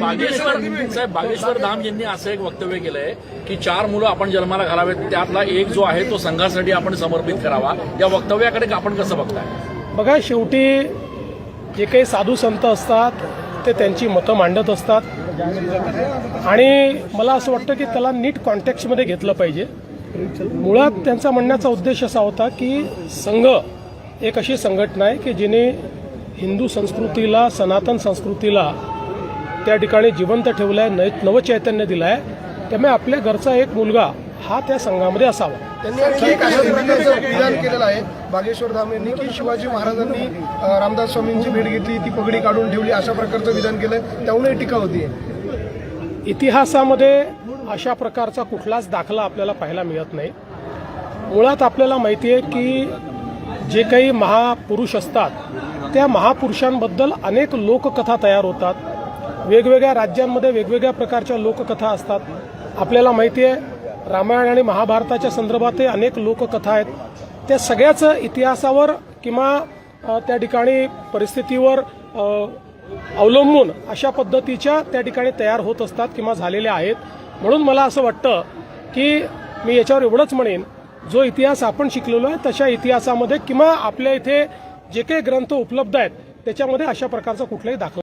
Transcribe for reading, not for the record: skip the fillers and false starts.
बागेश्वर धाम यांनी असं एक वक्तव्य केलंय की 4 मुलं आपण जन्माला घालावेत, त्यातला एक जो आहे तो संघासाठी आपण समर्पित करावा. या वक्तव्याकडे आपण कसं बघताय? बघा, शेवटी जे काही साधू संत असतात ते त्यांची मतं मांडत असतात आणि मला असं वाटतं की त्याला नीट कॉन्टेक्स्टमध्ये घेतलं पाहिजे. मुळात त्यांचा म्हणण्याचा उद्देश असा होता की संघ एक अशी संघटना आहे की जिने हिंदू संस्कृतीला, सनातन संस्कृतीला त्या ठिकाणी जिवंत ठेवलं आहे, नवचैतन्य दिलं आहे. त्यामुळे आपल्या घरचा एक मुलगा हा त्या संघामध्ये असावा. त्यांनी आणखी एक अशा प्रकारचं विधान केलेलं आहे बागेश्वर धाम यांनी की शिवाजी महाराजांनी रामदास स्वामींची भेट घेतली, ती पगडी काढून ठेवली, अशा प्रकारचं विधान केलं. त्यामुळे टीका होती. इतिहासामध्ये अशा प्रकारचा कुठलाच दाखला आपल्याला पाहायला मिळत नाही. मुळात आपल्याला माहिती आहे की जे काही महापुरुष असतात त्या महापुरुषांबद्दल अनेक लोककथा तयार होतात. वेगवेगळ्या राज्यांमध्ये वेगवेगळ्या प्रकारच्या लोककथा असतात. आपल्याला माहिती आहे रामायण आणि महाभारताच्या संदर्भातही अनेक लोककथा आहेत. त्या सगळ्याच इतिहासावर किंवा त्या ठिकाणी परिस्थितीवर अवलंबून अशा पद्धतीच्या त्या ठिकाणी तयार होत असतात किंवा झालेल्या आहेत. म्हणून मला असं वाटतं की मी याच्यावर एवढंच म्हणेन, जो इतिहास आपण शिकलेलो आहे तशा इतिहासामध्ये किंवा आपल्या इथे जे काही ग्रंथ उपलब्ध आहेत त्याच्यामध्ये अशा प्रकारचा कुठलाही दाखला